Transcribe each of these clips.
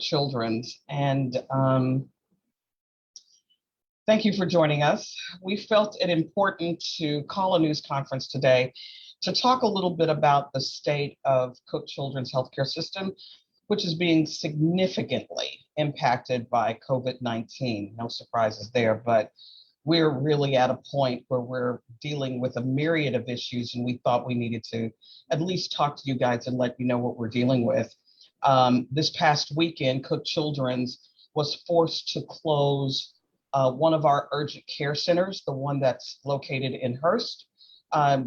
Children's. And thank you for joining us. We felt it important to call a news conference today to talk a little bit about the state of Cook Children's healthcare system, which is being significantly impacted by COVID-19. No surprises there, but we're really at a point where we're dealing with a myriad of issues, and we thought we needed to at least talk to you guys and let you know what we're dealing with. This past weekend, Cook Children's was forced to close one of our urgent care centers, the one that's located in Hearst,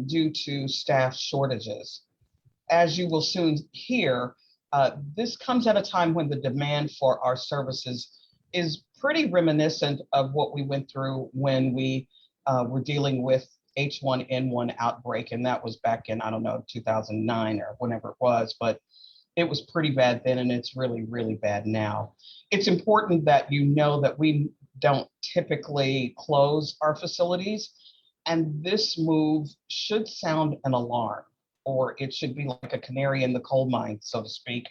due to staff shortages. As you will soon hear, this comes at a time when the demand for our services is pretty reminiscent of what we went through when we were dealing with H1N1 outbreak, and that was back in, 2009 or whenever it was, but it was pretty bad then, and it's really, really bad now. It's important that you know that we don't typically close our facilities, and this move should sound an alarm, or it should be like a canary in the coal mine, so to speak,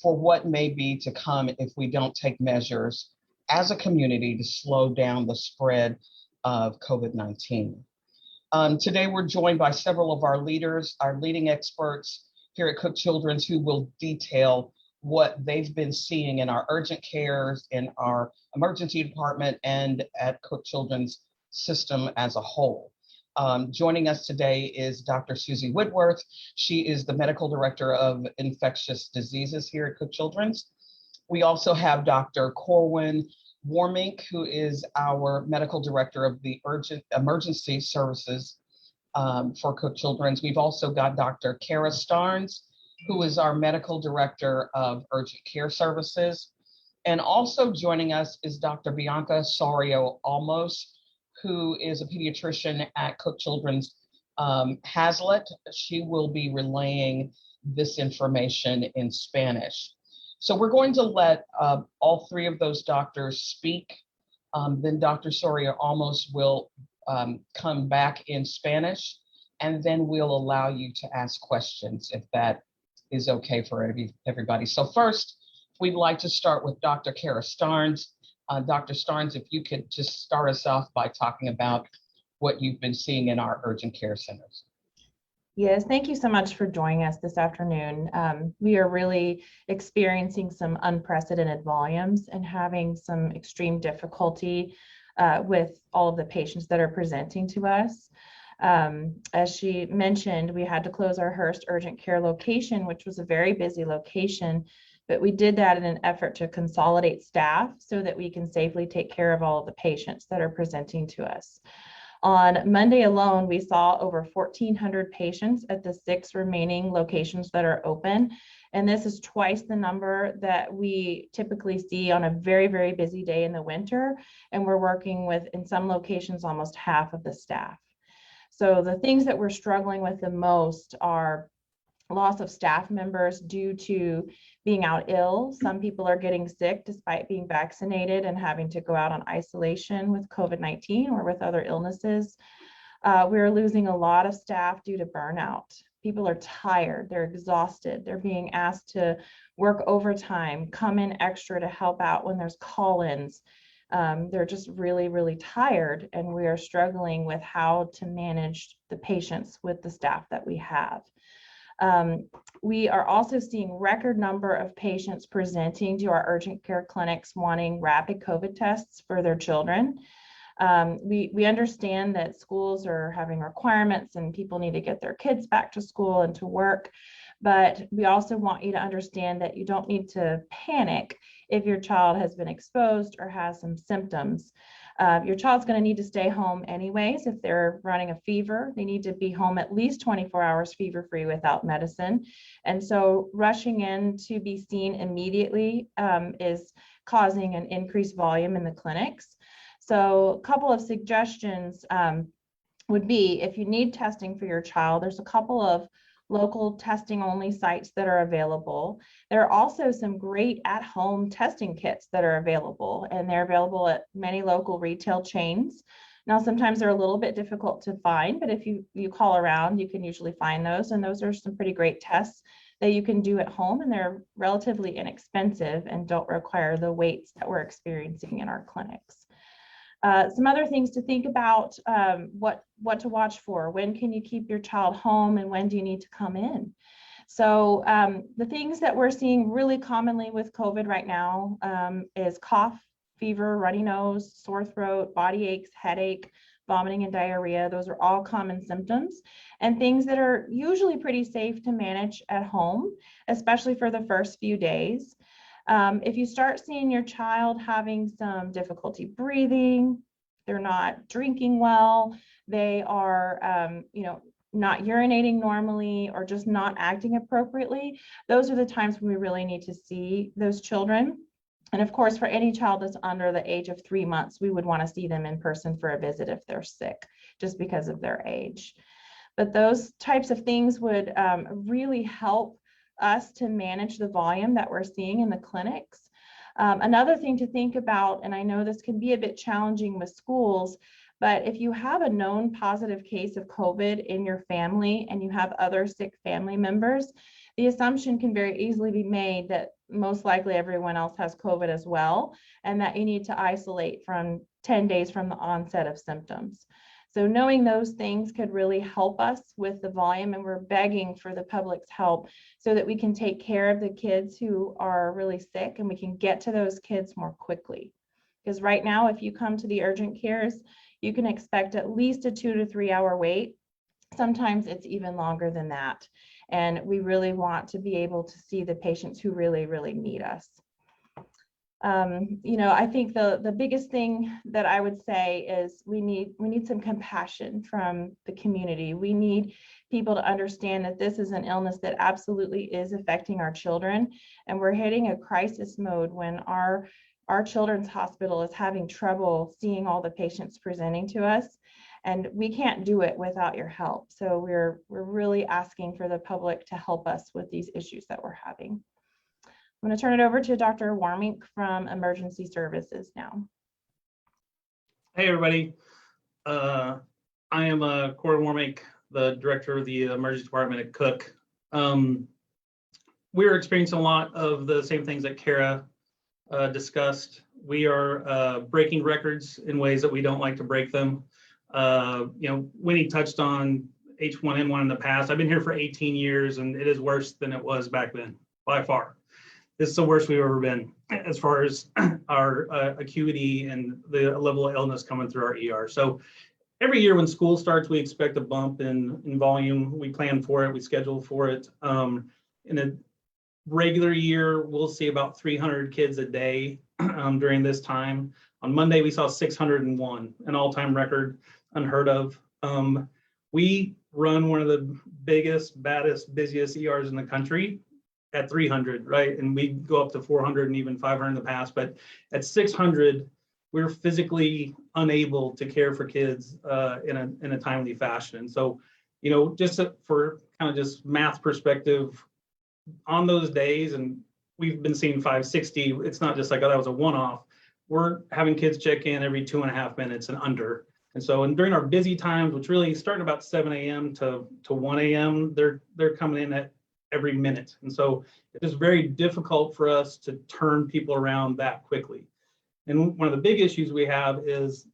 for what may be to come if we don't take measures as a community to slow down the spread of COVID-19. Today, we're joined by several of our leaders, our leading experts here at Cook Children's, who will detail what they've been seeing in our urgent cares, in our emergency department, and at Cook Children's system as a whole. Joining us today is Dr. Suzanne Whitworth. She is the medical director of Infectious Diseases here at Cook Children's. We also have Dr. Corwin Warmink, who is our medical director of the emergency services for Cook Children's. We've also got Dr. Kara Starnes, who is our medical director of urgent care services. And also joining us is Dr. Bianka Soria-Olmos, who is a pediatrician at Cook Children's Haslet. She will be relaying this information in Spanish. So we're going to let all three of those doctors speak. Then Dr. Soria-Olmos will come back in Spanish, and then we'll allow you to ask questions if that is okay for everybody. So first, we'd like to start with Dr. Kara Starnes. Dr. Starnes, if you could just start us off by talking about what you've been seeing in our urgent care centers. Yes, thank you so much for joining us this afternoon. We are really experiencing some unprecedented volumes and having some extreme difficulty with all of the patients that are presenting to us. As she mentioned, we had to close our Hearst urgent care location, which was a very busy location, but we did that in an effort to consolidate staff so that we can safely take care of all of the patients that are presenting to us. On Monday alone, we saw over 1,400 patients at the 6 remaining locations that are open. And this is twice the number that we typically see on a very, very busy day in the winter. And we're working with, in some locations, almost half of the staff. So the things that we're struggling with the most are loss of staff members due to being out ill. Some people are getting sick despite being vaccinated and having to go out on isolation with COVID-19 or with other illnesses. We're losing a lot of staff due to burnout. People are tired, they're exhausted, they're being asked to work overtime, come in extra to help out when there's call-ins. They're just really, really tired, and we are struggling with how to manage the patients with the staff that we have. We are also seeing record number of patients presenting to our urgent care clinics wanting rapid COVID tests for their children. We understand that schools are having requirements and people need to get their kids back to school and to work, but we also want you to understand that you don't need to panic if your child has been exposed or has some symptoms. Your child's going to need to stay home anyways. If they're running a fever, they need to be home at least 24 hours fever-free without medicine. And so rushing in to be seen immediately is causing an increased volume in the clinics. So a couple of suggestions would be, if you need testing for your child, there's a couple of local testing only sites that are available. There are also some great at-home testing kits that are available, and they're available at many local retail chains. Now, sometimes they're a little bit difficult to find, but if you call around, you can usually find those, and those are some pretty great tests that you can do at home, and they're relatively inexpensive and don't require the waits that we're experiencing in our clinics. Some other things to think about, what to watch for. When can you keep your child home, and when do you need to come in? So the things that we're seeing really commonly with COVID right now is cough, fever, runny nose, sore throat, body aches, headache, vomiting and diarrhea. Those are all common symptoms and things that are usually pretty safe to manage at home, especially for the first few days. If you start seeing your child having some difficulty breathing, they're not drinking well, they are, not urinating normally, or just not acting appropriately, those are the times when we really need to see those children. And of course, for any child that's under the age of 3 months, we would want to see them in person for a visit if they're sick, just because of their age. But those types of things would really help us to manage the volume that we're seeing in the clinics. Another thing to think about, and I know this can be a bit challenging with schools, but if you have a known positive case of COVID in your family and you have other sick family members, the assumption can very easily be made that most likely everyone else has COVID as well, and that you need to isolate from 10 days from the onset of symptoms. So knowing those things could really help us with the volume, and we're begging for the public's help so that we can take care of the kids who are really sick, and we can get to those kids more quickly. Because right now, if you come to the urgent cares, you can expect at least a 2 to 3 hour wait. Sometimes it's even longer than that. And we really want to be able to see the patients who really, really need us. I think the biggest thing that I would say is we need some compassion from the community. We need people to understand that this is an illness that absolutely is affecting our children, and we're hitting a crisis mode when our children's hospital is having trouble seeing all the patients presenting to us, and we can't do it without your help. So we're really asking for the public to help us with these issues that we're having. I'm going to turn it over to Dr. Warmink from Emergency Services now. Hey, everybody. I am Corwin Warmink, the director of the emergency department at Cook. We're experiencing a lot of the same things that Kara discussed. We are breaking records in ways that we don't like to break them. Winnie touched on H1N1 in the past. I've been here for 18 years, and it is worse than it was back then, by far. This is the worst we've ever been as far as our acuity and the level of illness coming through our ER. So every year when school starts, we expect a bump in volume. We plan for it, we schedule for it. In a regular year, we'll see about 300 kids a day during this time. On Monday, we saw 601, an all-time record, unheard of. We run one of the biggest, baddest, busiest ERs in the country at 300, right? And we go up to 400 and even 500 in the past, but at 600, we're physically unable to care for kids in a timely fashion. And so, just for kind of just math perspective, on those days, and we've been seeing 560, it's not just like, oh, that was a one-off. We're having kids check in every 2.5 minutes and under. And so, and during our busy times, which really starting about 7 a.m. to 1 a.m., they're coming in at every minute. And so it is very difficult for us to turn people around that quickly. And one of the big issues we have is,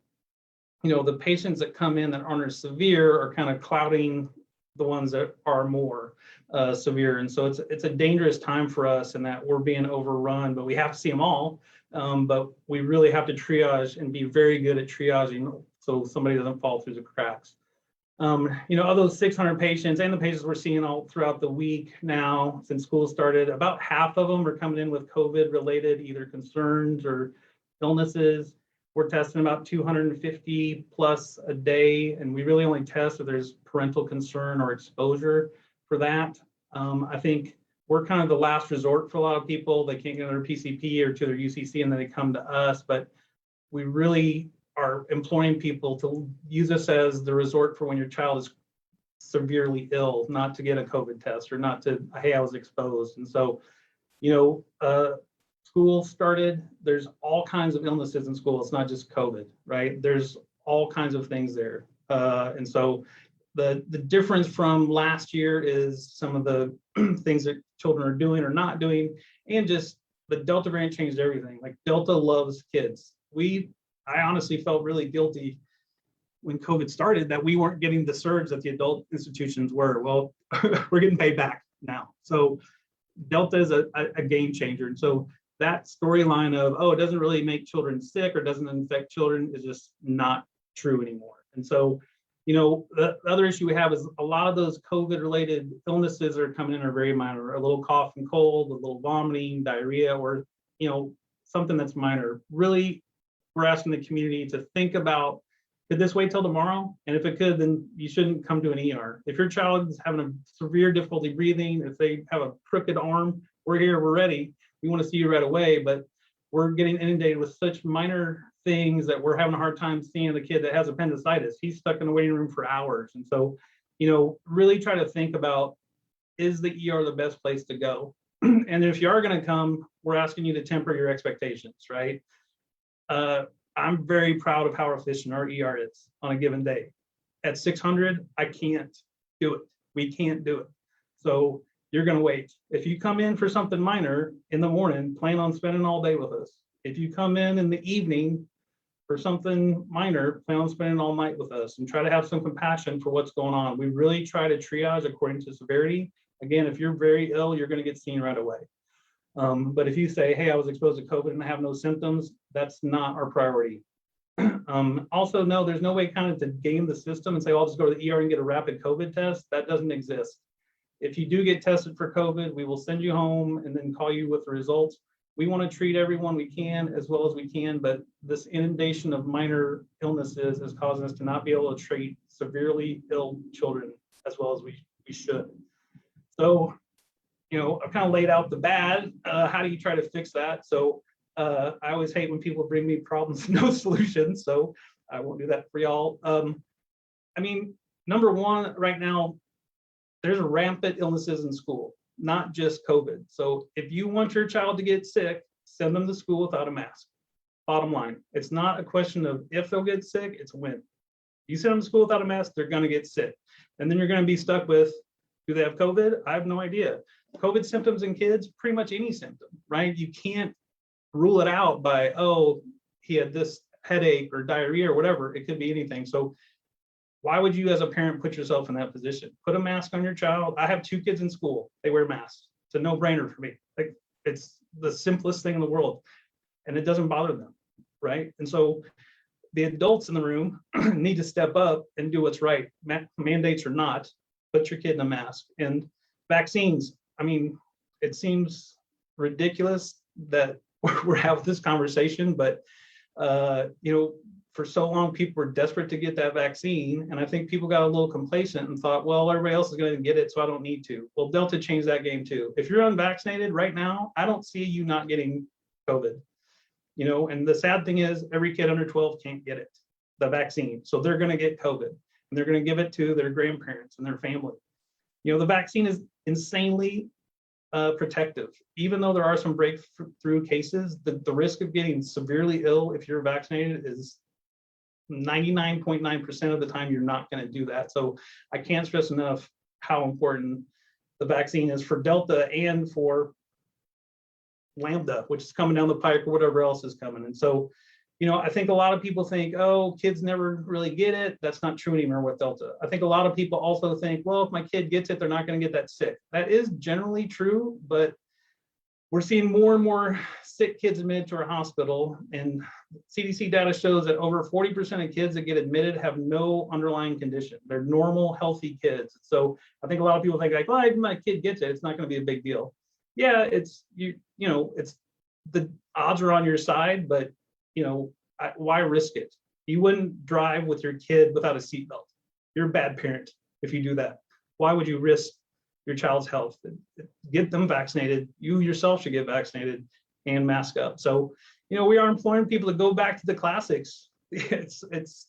the patients that come in that aren't as severe are kind of clouding the ones that are more severe. And so it's a dangerous time for us in that we're being overrun, but we have to see them all. But we really have to triage and be very good at triaging so somebody doesn't fall through the cracks. Of those 600 patients and the patients we're seeing all throughout the week now since school started, about half of them are coming in with COVID related either concerns or illnesses. We're testing about 250 plus a day, and we really only test if there's parental concern or exposure for that. I think we're kind of the last resort for a lot of people. They can't get their PCP or to their UCC, and then they come to us, but we really are imploring people to use us as the resort for when your child is severely ill, not to get a COVID test or not to, hey, I was exposed. And so, school started, there's all kinds of illnesses in school. It's not just COVID, right? There's all kinds of things there. And so the difference from last year is some of the things that children are doing or not doing, and just the Delta variant changed everything. Like Delta loves kids. I honestly felt really guilty when COVID started that we weren't getting the surge that the adult institutions were. Well, we're getting paid back now. So Delta is a game changer. And so that storyline of, oh, it doesn't really make children sick or doesn't infect children is just not true anymore. And so, the other issue we have is a lot of those COVID related illnesses that are coming in are very minor, a little cough and cold, a little vomiting, diarrhea, or, something that's minor. Really, we're asking the community to think about, could this wait till tomorrow? And if it could, then you shouldn't come to an ER. If your child is having a severe difficulty breathing, if they have a crooked arm, we're here, we're ready. We want to see you right away, but we're getting inundated with such minor things that we're having a hard time seeing the kid that has appendicitis. He's stuck in the waiting room for hours. And so, really try to think about, is the ER the best place to go? And if you are going to come, we're asking you to temper your expectations, right? I'm very proud of how efficient our ER is on a given day. At 600, I can't do it. We can't do it. So you're going to wait. If you come in for something minor in the morning, plan on spending all day with us. If you come in the evening for something minor, plan on spending all night with us, and try to have some compassion for what's going on. We really try to triage according to severity. Again, if you're very ill, you're going to get seen right away. But if you say, hey, I was exposed to COVID and I have no symptoms, that's not our priority. Also, no, there's no way kind of to game the system and say, oh, I'll just go to the ER and get a rapid COVID test. That doesn't exist. If you do get tested for COVID, we will send you home and then call you with the results. We want to treat everyone we can as well as we can, but this inundation of minor illnesses is causing us to not be able to treat severely ill children as well as we should. So, I've kind of laid out the bad. How do you try to fix that? So I always hate when people bring me problems and no solutions, so I won't do that for y'all. Number one, right now, there's rampant illnesses in school, not just COVID. So if you want your child to get sick, send them to school without a mask. Bottom line, it's not a question of if they'll get sick, it's when. You send them to school without a mask, they're going to get sick. And then you're going to be stuck with, do they have COVID? I have no idea. COVID symptoms in kids, pretty much any symptom, right? You can't rule it out by, oh, he had this headache or diarrhea or whatever. It could be anything. So why would you as a parent put yourself in that position? Put a mask on your child. I have 2 kids in school. They wear masks. It's a no-brainer for me. Like, it's the simplest thing in the world, and it doesn't bother them, right? And so the adults in the room need to step up and do what's right. Mandates or not, put your kid in a mask. And vaccines, it seems ridiculous that we're having this conversation, but for so long people were desperate to get that vaccine, and I think people got a little complacent and thought, well, everybody else is going to get it, so I don't need to. Well, Delta changed that game too. If you're unvaccinated right now, I don't see you not getting COVID. And the sad thing is, every kid under 12 can't get it, the vaccine, so they're going to get COVID, and they're going to give it to their grandparents and their family. The vaccine is insanely protective. Even though there are some breakthrough cases, the risk of getting severely ill if you're vaccinated is 99.9% of the time you're not going to do that. So I can't stress enough how important the vaccine is for Delta and for Lambda, which is coming down the pike, or whatever else is coming. And so, I think a lot of people think, oh, kids never really get it. That's not true anymore with Delta. I think a lot of people also think, well, if my kid gets it, they're not going to get that sick. That is generally true, but we're seeing more and more sick kids admitted to our hospital, and CDC data shows that over 40% of kids that get admitted have no underlying condition. They're normal, healthy kids. So I think a lot of people think like, well, if my kid gets it, it's not going to be a big deal. Yeah, it's it's the odds are on your side, but why risk it? You wouldn't drive with your kid without a seatbelt. You're a bad parent if you do that. Why would you risk your child's health? Get them vaccinated. You yourself should get vaccinated and mask up. So, we are imploring people to go back to the classics. It's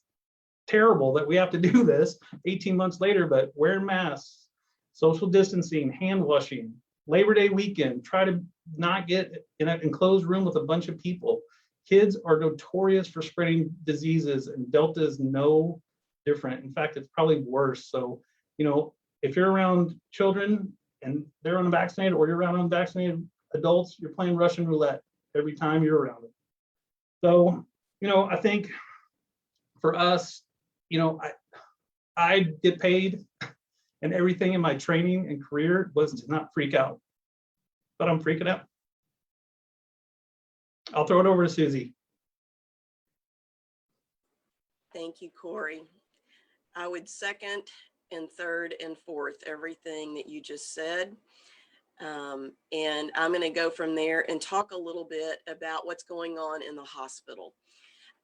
terrible that we have to do this 18 months later, but wearing masks, social distancing, hand washing, Labor Day weekend, try to not get in an enclosed room with a bunch of people. Kids are notorious for spreading diseases, and Delta is no different. In fact, it's probably worse. So, if you're around children and they're unvaccinated or you're around unvaccinated adults, you're playing Russian roulette every time you're around them. So, I think for us, I get paid, and everything in my training and career was to not freak out, but I'm freaking out. I'll throw it over to Susie. Thank you, Corey. I would second and third and fourth everything that you just said. And I'm going to go from there and talk a little bit about what's going on in the hospital.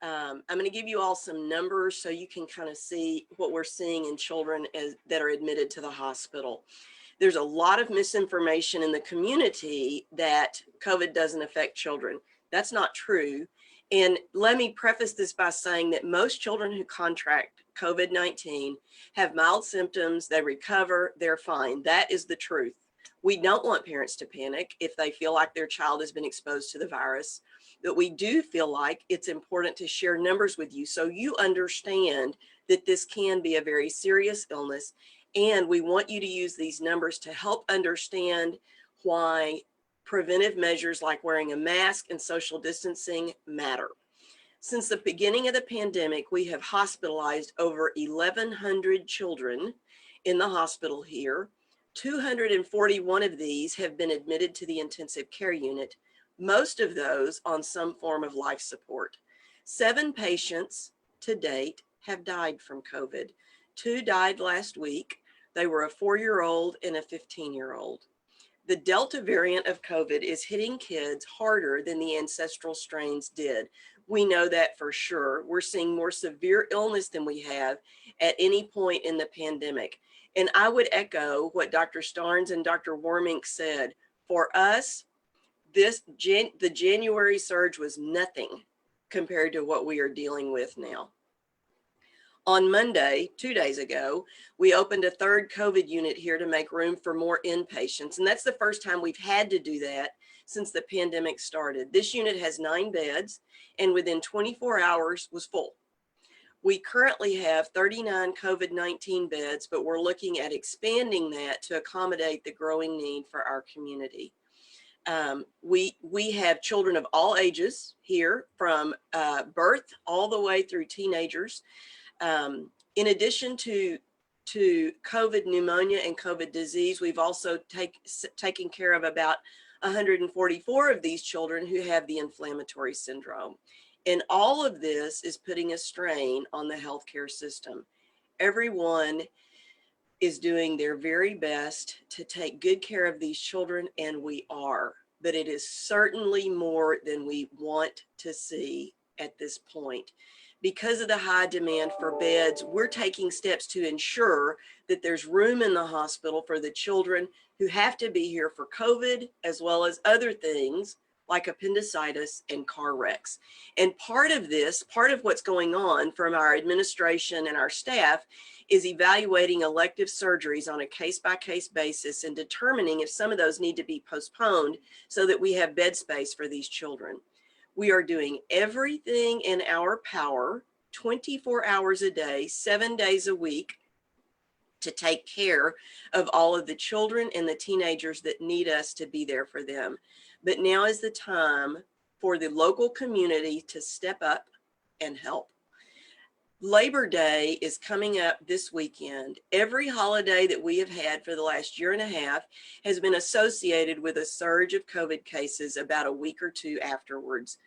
I'm going to give you all some numbers so you can kind of see what we're seeing in children that are admitted to the hospital. There's a lot of misinformation in the community that COVID doesn't affect children. That's not true. And let me preface this by saying that most children who contract COVID-19 have mild symptoms, they recover, they're fine. That is the truth. We don't want parents to panic if they feel like their child has been exposed to the virus, but we do feel like it's important to share numbers with you so you understand that this can be a very serious illness. And we want you to use these numbers to help understand why preventive measures like wearing a mask and social distancing matter. Since the beginning of the pandemic, we have hospitalized over 1,100 children in the hospital here. 241 of these have been admitted to the intensive care unit, most of those on some form of life support. 7 patients to date have died from COVID. 2 died last week. They were a 4-year-old and a 15-year-old. The Delta variant of COVID is hitting kids harder than the ancestral strains did. We know that for sure. We're seeing more severe illness than we have at any point in the pandemic. And I would echo what Dr. Starnes and Dr. Warmink said. For us, the January surge was nothing compared to what we are dealing with now. On Monday, 2 days ago, we opened a 3rd COVID unit here to make room for more inpatients. And that's the first time we've had to do that since the pandemic started. This unit has 9 beds and within 24 hours was full. We currently have 39 COVID-19 beds, but we're looking at expanding that to accommodate the growing need for our community. We have children of all ages here from birth all the way through teenagers. In addition to COVID pneumonia and COVID disease, we've also taken care of about 144 of these children who have the inflammatory syndrome. And all of this is putting a strain on the healthcare system. Everyone is doing their very best to take good care of these children, and we are. But it is certainly more than we want to see at this point. Because of the high demand for beds, we're taking steps to ensure that there's room in the hospital for the children who have to be here for COVID, as well as other things like appendicitis and car wrecks. And part of what's going on from our administration and our staff is evaluating elective surgeries on a case-by-case basis and determining if some of those need to be postponed so that we have bed space for these children. We are doing everything in our power, 24 hours a day, 7 days a week, to take care of all of the children and the teenagers that need us to be there for them. But now is the time for the local community to step up and help. Labor Day is coming up this weekend. Every holiday that we have had for the last 1.5 years has been associated with a surge of COVID cases about a week or 2 afterwards.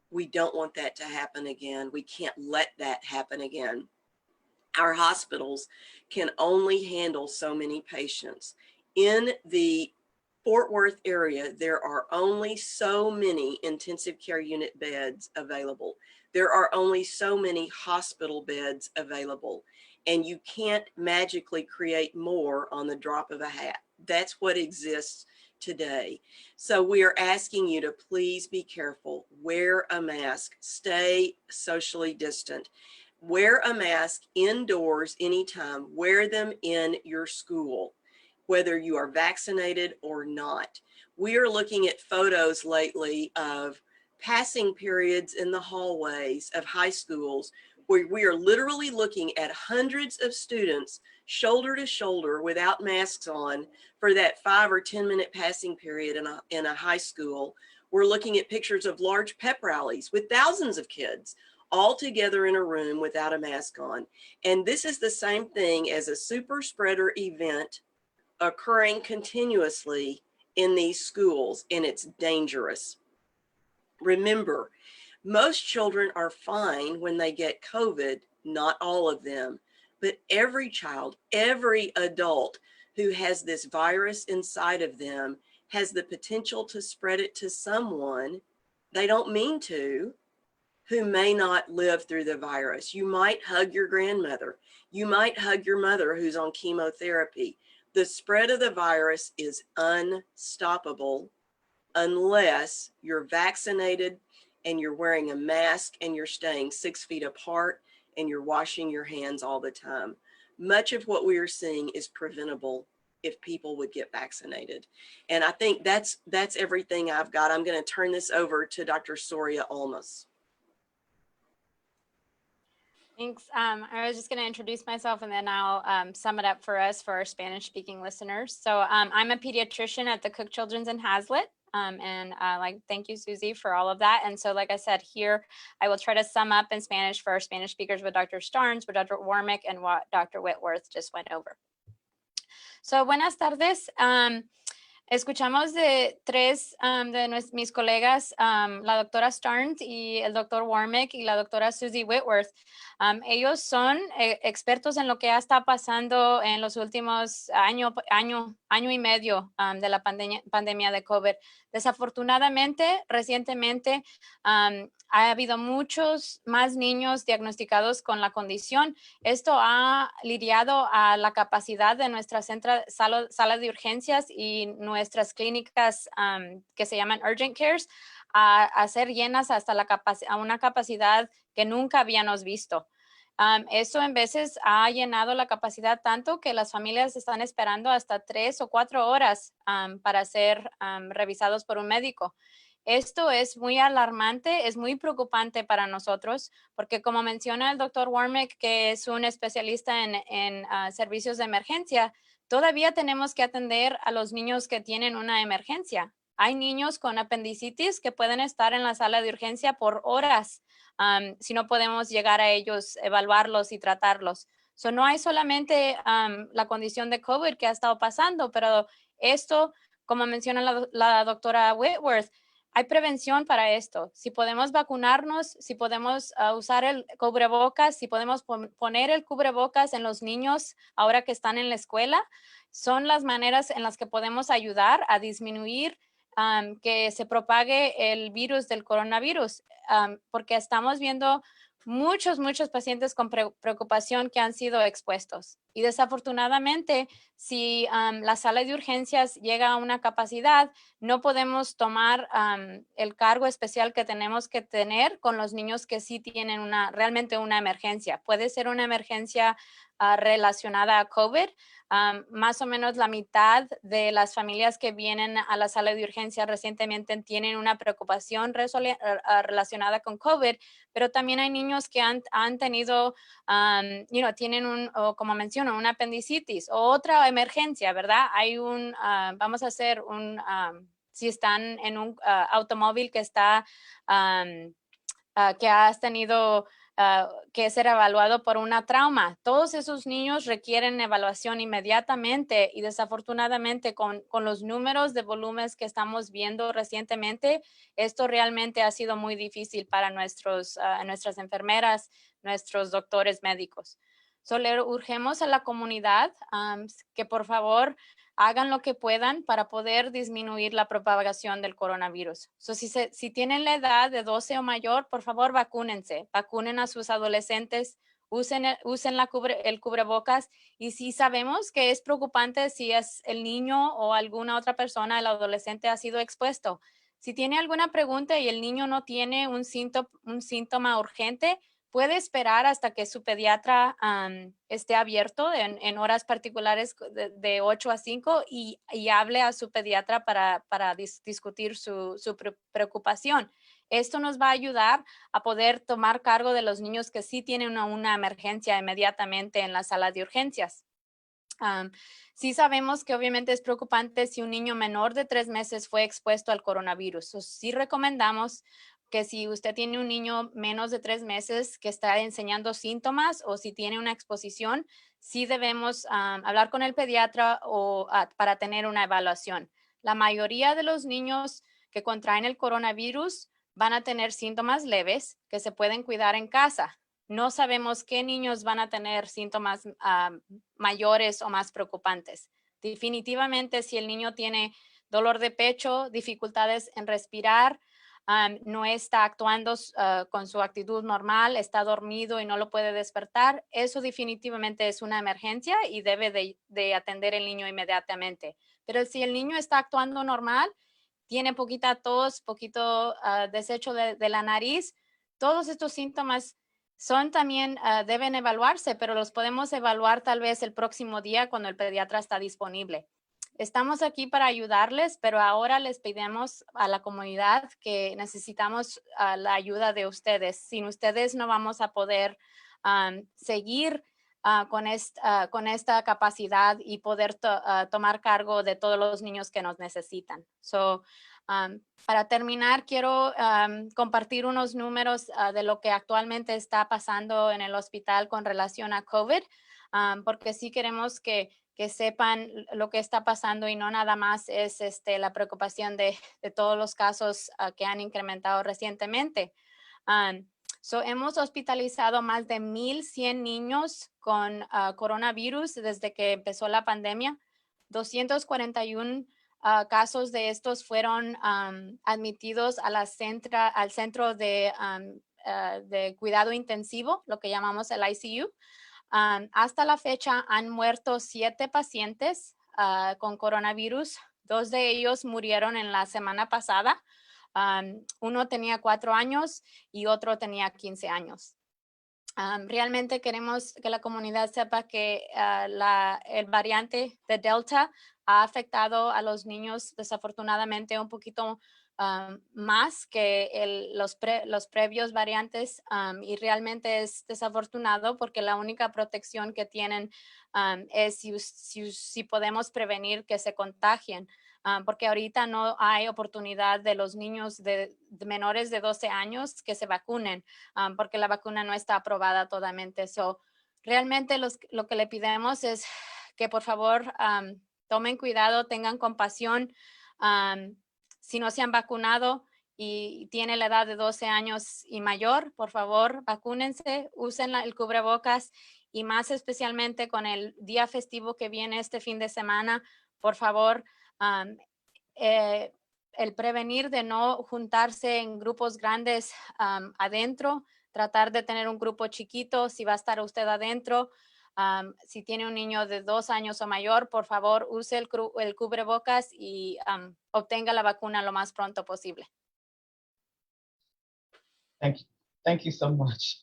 We don't want that to happen again. We can't let that happen again. Our hospitals can only handle so many patients. In the Fort Worth area, there are only so many intensive care unit beds available. There are only so many hospital beds available, and you can't magically create more on the drop of a hat. That's what exists today. So we are asking you to please be careful, wear a mask, stay socially distant, wear a mask indoors anytime, wear them in your school, whether you are vaccinated or not. We are looking at photos lately of passing periods in the hallways of high schools We are literally looking at hundreds of students shoulder to shoulder without masks on for that 5 or 10 minute passing period in a high school. We're looking at pictures of large pep rallies with thousands of kids all together in a room without a mask on. And this is the same thing as a super spreader event occurring continuously in these schools, and it's dangerous. Remember, most children are fine when they get COVID, not all of them, but every child, every adult who has this virus inside of them has the potential to spread it to someone they don't mean to, who may not live through the virus. You might hug your grandmother. You might hug your mother who's on chemotherapy. The spread of the virus is unstoppable unless you're vaccinated and you're wearing a mask and you're staying 6 feet apart and you're washing your hands all the time. Much of what we are seeing is preventable if people would get vaccinated. And I think that's everything I've got. I'm going to turn this over to Dr. Soria-Olmos. Thanks. I was just going to introduce myself and then I'll sum it up for us, for our Spanish-speaking listeners. So I'm a pediatrician at the Cook Children's in Haslet. Thank you, Susie, for all of that. And so, like I said, here, I will try to sum up in Spanish for our Spanish speakers with Dr. Starnes, with Dr. Warmink, and what Dr. Whitworth just went over. So, buenas tardes. Escuchamos de tres de mis colegas, la doctora Starnes y el doctor Warmink y la doctora Susie Whitworth. Ellos son expertos en lo que ha estado pasando en los últimos año y medio de la pandemia de COVID. Desafortunadamente, recientemente ha habido muchos más niños diagnosticados con la condición. Esto ha lidiado a la capacidad de nuestra sala de urgencias y nuestras clínicas que se llaman urgent cares a ser llenas hasta a una capacidad que nunca habíamos visto. Eso en veces ha llenado la capacidad tanto que las familias están esperando hasta 3 o 4 horas para ser revisados por un médico. Esto es muy alarmante, es muy preocupante para nosotros, porque como menciona el doctor Warmink, que es un especialista en servicios de emergencia, todavía tenemos que atender a los niños que tienen una emergencia. Hay niños con apendicitis que pueden estar en la sala de urgencia por horas si no podemos llegar a ellos, evaluarlos y tratarlos. So, no hay solamente la condición de COVID que ha estado pasando, pero esto, como menciona la doctora Whitworth, hay prevención para esto. Si podemos vacunarnos, si podemos usar el cubrebocas, si podemos poner el cubrebocas en los niños ahora que están en la escuela, son las maneras en las que podemos ayudar a disminuir que se propague el virus del coronavirus, porque estamos viendo muchos pacientes con preocupación que han sido expuestos. Y desafortunadamente, si la sala de urgencias llega a una capacidad, no podemos tomar el cargo especial que tenemos que tener con los niños que sí tienen realmente una emergencia. Puede ser una emergencia relacionada a COVID. Más o menos la mitad de las familias que vienen a la sala de urgencia recientemente tienen una preocupación relacionada con COVID, pero también hay niños que han tenido, tienen como menciono, una apendicitis o otra emergencia, ¿verdad? Hay vamos a hacer si están en un automóvil que que has tenido que ser evaluado por una trauma. Todos esos niños requieren evaluación inmediatamente y desafortunadamente con los números de volúmenes que estamos viendo recientemente, esto realmente ha sido muy difícil para nuestras enfermeras, nuestros doctores médicos. Le urgemos a la comunidad que por favor hagan lo que puedan para poder disminuir la propagación del coronavirus. Si tienen la edad de 12 o mayor, por favor, vacúnense. Vacunen a sus adolescentes, usen el cubrebocas. Y si sabemos que es preocupante si es el niño o alguna otra persona, el adolescente ha sido expuesto. Si tiene alguna pregunta y el niño no tiene un síntoma urgente, puede esperar hasta que su pediatra esté abierto en horas particulares de 8 a 5 y hable a su pediatra para discutir su preocupación. Esto nos va a ayudar a poder tomar cargo de los niños que sí tienen una emergencia inmediatamente en la sala de urgencias. Sí sabemos que obviamente es preocupante si un niño menor de 3 meses fue expuesto al coronavirus. Sí recomendamos que si usted tiene un niño menos de 3 meses que está enseñando síntomas o si tiene una exposición, sí debemos hablar con el pediatra para tener una evaluación. La mayoría de los niños que contraen el coronavirus van a tener síntomas leves que se pueden cuidar en casa. No sabemos qué niños van a tener síntomas mayores o más preocupantes. Definitivamente, si el niño tiene dolor de pecho, dificultades en respirar, no está actuando con su actitud normal, está dormido y no lo puede despertar, eso definitivamente es una emergencia y debe de atender el niño inmediatamente. Pero si el niño está actuando normal, tiene poquita tos, poquito desecho de la nariz, todos estos síntomas son también, deben evaluarse, pero los podemos evaluar tal vez el próximo día cuando el pediatra está disponible. Estamos aquí para ayudarles, pero ahora les pedimos a la comunidad que necesitamos la ayuda de ustedes. Sin ustedes no vamos a poder seguir con esta capacidad y poder tomar cargo de todos los niños que nos necesitan. Para terminar, quiero compartir unos números de lo que actualmente está pasando en el hospital con relación a COVID, porque sí queremos que sepan lo que está pasando y no nada más es la preocupación de todos los casos que han incrementado recientemente. Hemos hospitalizado más de 1,100 niños con coronavirus desde que empezó la pandemia. 241 casos de estos fueron admitidos al centro de cuidado intensivo, lo que llamamos el ICU. Hasta la fecha han muerto 7 pacientes con coronavirus. 2 de ellos murieron en la semana pasada. Uno tenía 4 años y otro tenía 15 años. Realmente queremos que la comunidad sepa que el variante de Delta ha afectado a los niños desafortunadamente un poquito más que los previos variantes y realmente es desafortunado porque la única protección que tienen es si podemos prevenir que se contagien. Porque ahorita no hay oportunidad de los niños de menores de 12 años que se vacunen, porque la vacuna no está aprobada totalmente. Realmente lo que le pedimos es que por favor tomen cuidado, tengan compasión. Si no se han vacunado y tiene la edad de 12 años y mayor, por favor, vacúnense, usen el cubrebocas y más especialmente con el día festivo que viene este fin de semana, por favor, el prevenir de no juntarse en grupos grandes adentro, tratar de tener un grupo chiquito si va a estar usted adentro. Si tiene un niño de 2 años o mayor, por favor, use el cubrebocas y obtenga la vacuna lo más pronto posible. Thank you so much.